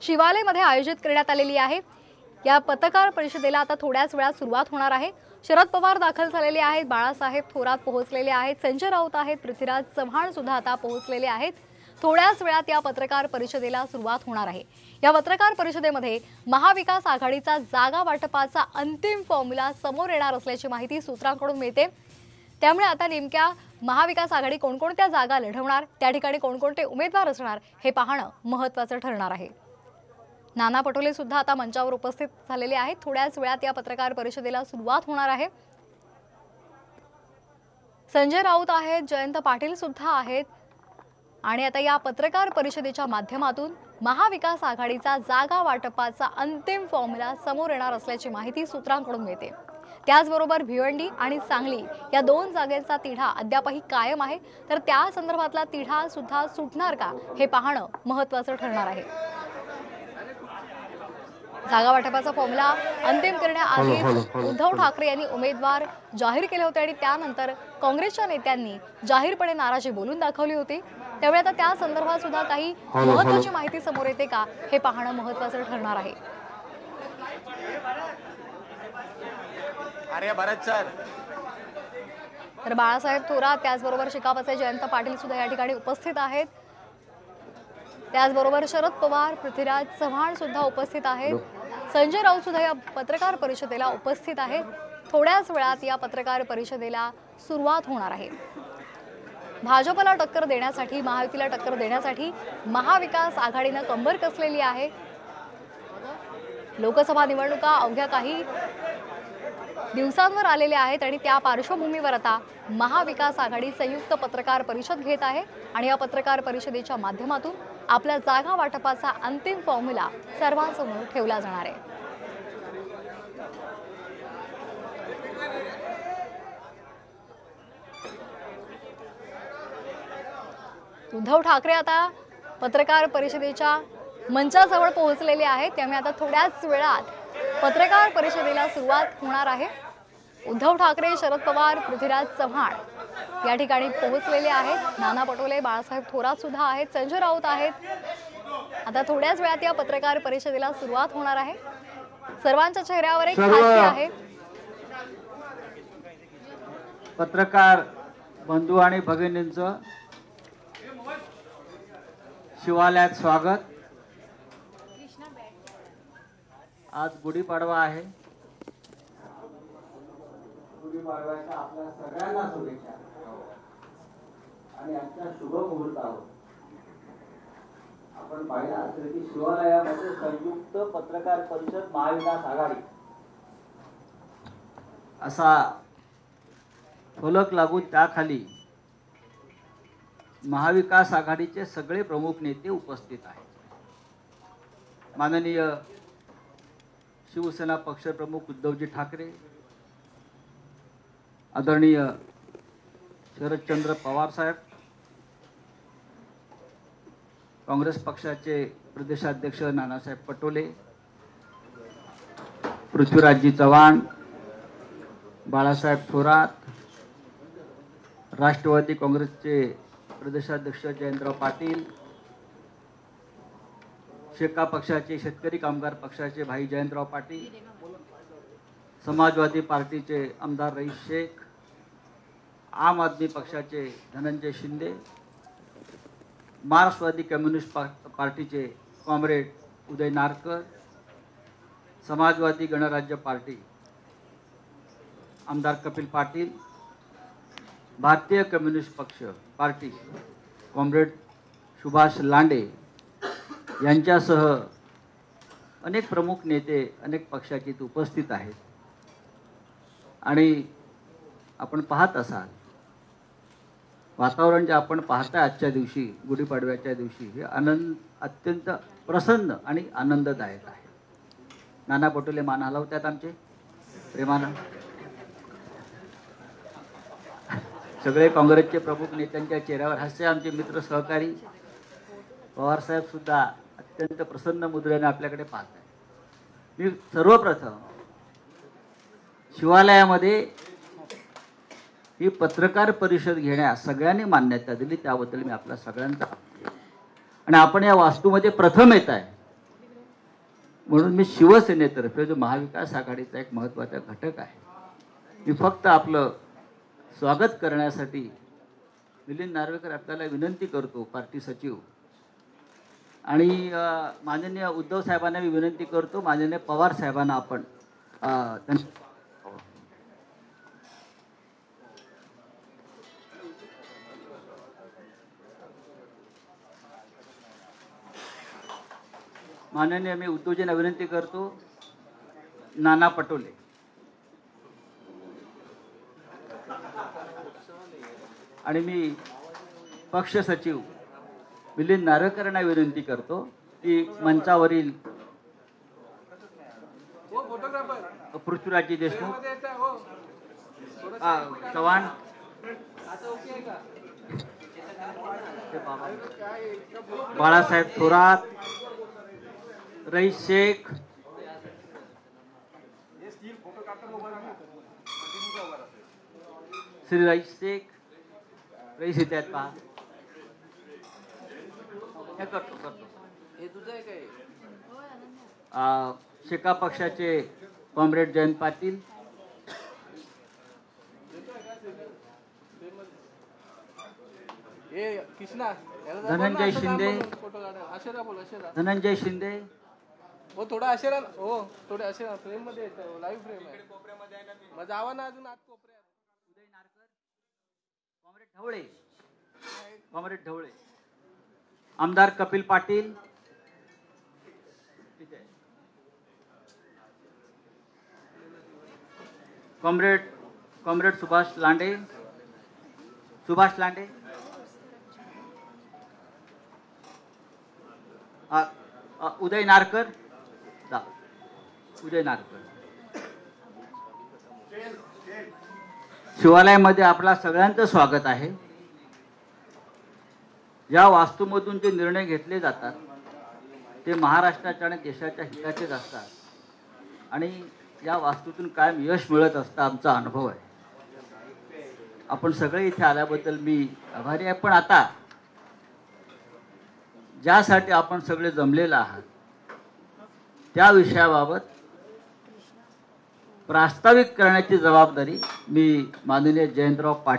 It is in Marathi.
शिवालयमध्ये आयोजित करण्यात आलेली आहे। या पत्रकार परिषदेला आता थोड्याच वेळात सुरुवात होणार आहे। शरद पवार दाखल झालेले आहेत, बाळासाहेब थोरात पोहोचलेले आहेत, संजय राऊत आहेत, पृथ्वीराज चव्हाण सुद्धा आता पोहोचलेले आहेत। थोड्याच वेळात या पत्रकार परिषदेला सुरुवात होणार आहे। या पत्रकार परिषदेमध्ये महाविकास आघाडीचा जागा वाटपाचा अंतिम फॉर्म्युला समोर येणार असल्याची माहिती सूत्रांकडून मिळते। त्यामुळे आता नेमक्या महाविकास आघाडी कोणकोणत्या जागा लढवणार, त्या ठिकाणी कोणकोणते उमेदवार असणार हे पाहणं महत्त्वाचं ठरणार आहे। नाना पटोले सुद्धा आता मंचावर उपस्थित झालेले आहेत। थोड्याच वेळात या पत्रकार परिषदेला सुरुवात होणार आहे। संजय राऊत आहेत, जयंत पाटील सुद्धा आहेत आणि आता या पत्रकार परिषदेच्या माध्यमातून महाविकास आघाडीचा जागा वाटपाचा अंतिम फॉर्म्युला समोर येणार असल्याची माहिती सूत्रांकडून मिळते। त्याचबरोबर भिवंडी आणि सांगली या दोन जागेचा तिढा अद्यापही कायम आहे, तर त्या संदर्भातला तिढा सुद्धा सुटणार का हे पाहणं महत्त्वाचं ठरणार आहे। जागा वाटपाचा फॉर्म्युला अंतिम करण्याआधीच उद्धव ठाकरे यांनी उमेदवार जाहीर केले होते आणि त्यानंतर काँग्रेसच्या नेत्यांनी जाहीरपणे नाराजी बोलून दाखवली होती। त्यामुळे आता त्या संदर्भात सुद्धा काही महत्त्वाची माहिती समोर येते का हे पाहणं महत्त्वाचं ठरणार आहे। तर बाळासाहेब थोरात त्याचबरोबर शिकापचे जयंत पाटील सुद्धा या ठिकाणी उपस्थित आहेत। त्याचबरोबर शरद पवार, पृथ्वीराज चव्हाण सुद्धा उपस्थित आहेत। संजय राऊत सुद्धा या पत्रकार परिषदेला उपस्थित आहेत। थोड्याच वेळात या पत्रकार परिषदेला सुरुवात होणार आहे। भाजपला टक्कर देण्यासाठी, महायुतीला टक्कर देण्यासाठी महाविकास आघाडीने कंबर कसलेली आहे। लोकसभा निवडणुका अवघ्या काही दिवसांवर आलेल्या आहेत आणि त्या पार्श्वभूमीवर आता महाविकास आघाडी संयुक्त पत्रकार परिषद घेत आहे आणि या पत्रकार परिषदेच्या माध्यमातून आपल्या जागा वाटपाचा अंतिम फॉर्म्युला सर्वांसमोर ठेवला जाणार आहे। उद्धव ठाकरे आता पत्रकार परिषदेच्या मंचाजवळ पोहोचलेले आहेत। त्यामुळे आता थोड्याच वेळात पत्रकार परिषदेला सुरुवात होणार आहे। उद्धव ठाकरे, शरद पवार, पृथ्वीराज चव्हाण या ठिकाणी पोहोचलेले आहेत। नाना पटोले, बाळासाहेब थोरात सुद्धा आहेत, संजय राऊत आहेत। आता थोड्याच वेळात या पत्रकार परिषदेला सुरुवात होणार आहे। सर्वांच्या चेहऱ्यावर एक हास्य आहे। पत्रकार बंधू आणि भगिनींचं शिवालयात स्वागत। आज गुढीपाडवा आहे। गुढीपाडव्याच्या आपल्या सगळ्यांना शुभेच्छा आणि आजच्या शुभ मुहूर्तावर आपण पाहिलं असेल की शिवालयामध्ये संयुक्त पत्रकार परिषद महाविकास आघाडी असा फलक लागून त्याखाली महाविकास आघाडीचे सगळे प्रमुख नेते उपस्थित आहेत। माननीय शिवसेना पक्षप्रमुख उद्धवजी ठाकरे, आदरणीय शरदचंद्र पवार साहेब, काँग्रेस पक्षाचे प्रदेशाध्यक्ष नानासाहेब पटोले, पृथ्वीराजजी चव्हाण, बाळासाहेब थोरात, राष्ट्रवादी काँग्रेसचे प्रदेशाध्यक्ष जयंतराव पाटील, शेका पक्षाचे शेतकरी कामगार पक्षाचे भाई जयंतराव पाटील, समाजवादी पार्टीचे आमदार रईस शेख, आम आदमी पक्षाचे धनंजय शिंदे, मार्क्सवादी कम्युनिस्ट पार्टीचे कॉम्रेड उदय नारकर, समाजवादी गणराज्य पार्टी आमदार कपिल पाटील, भारतीय कम्युनिस्ट पक्ष पार्टी कॉम्रेड सुभाष लांडे यांच्यासह अनेक प्रमुख नेते अनेक पक्षाचे उपस्थित आहेत। आणि आपण पाहत असाल वातावरण जे आपण पाहता आजच्या दिवशी गुढीपाडव्याच्या दिवशी हे अत्यंत प्रसन्न आणि आनंददायक आहे। नाना पटोले मान हलवतात आमचे प्रेमानं। सगळे काँग्रेसचे प्रमुख नेत्यांच्या चेहऱ्यावर हास्य। आमचे मित्र सहकारी पवार साहेब सुद्धा अत्यंत प्रसन्न मुद्रेने आपल्याकडे पाहत आहेत। मी सर्वप्रथम शिवालयामध्ये ही पत्रकार परिषद घेण्यास सगळ्यांनी मान्यता दिली, त्याबद्दल मी आपल्या सगळ्यांचा आणि आपण या वास्तूमध्ये प्रथम येत आहे म्हणून मी शिवसेनेतर्फे जो महाविकास आघाडीचा एक महत्त्वाचा घटक आहे, मी फक्त आपलं स्वागत करण्यासाठी मिलिंद नार्वेकर आपल्याला विनंती करतो, पार्टी सचिव, आणि माननीय उद्धव साहेबांना मी विनंती करतो, माननीय पवार साहेबांना आपण माननीय मी उद्धवजींना विनंती करतो, नाना पटोले, आणि मी पक्ष सचिव मिलिंद नार्वेकरांना विनंती करतो की मंचावरील पृथ्वीराजजी देशमुख, चव्हाण, बाळासाहेब थोरात, रईस शेख, श्री रईस शेख, रईस इथे आहेत पहा. हे करतो हे तुझं आहे काय? शेका पक्षाचे कॉम्रेड जयंत पाटील, धनंजय शिंदे, धनंजय शिंदे, हो थोडा अशेरा, हो थोडे अशेरा फ्रेम मध्ये लाईव्ह फ्रेम आहे, मग जावा ना अजून आत कोपऱ्यात. उदय नारकर, कॉम्रेड ढवळे, कॉम्रेड ढवळे, आमदार कपिल पाटील, कॉम्रेड सुभाष लांडे, उदय नारकर, शिवालयामध्ये आपला सगळ्यांचं स्वागत आहे. या वास्तूमधून जे निर्णय घेतले जातात ते महाराष्ट्राच्या आणि देशाच्या हिताचेच असतात, आणि या वास्तूतून कायम यश मिळत असतं, आमचा अनुभव आहे. आपण सगळे इथे आल्याबद्दल मी आभारी आहे. पण आता ज्यासाठी आपण सगळे जमलेले आहात त्या विषयाबाबत प्रास्ताविक करण्याची जबाबदारी मी माननीय जयंतराव पाटील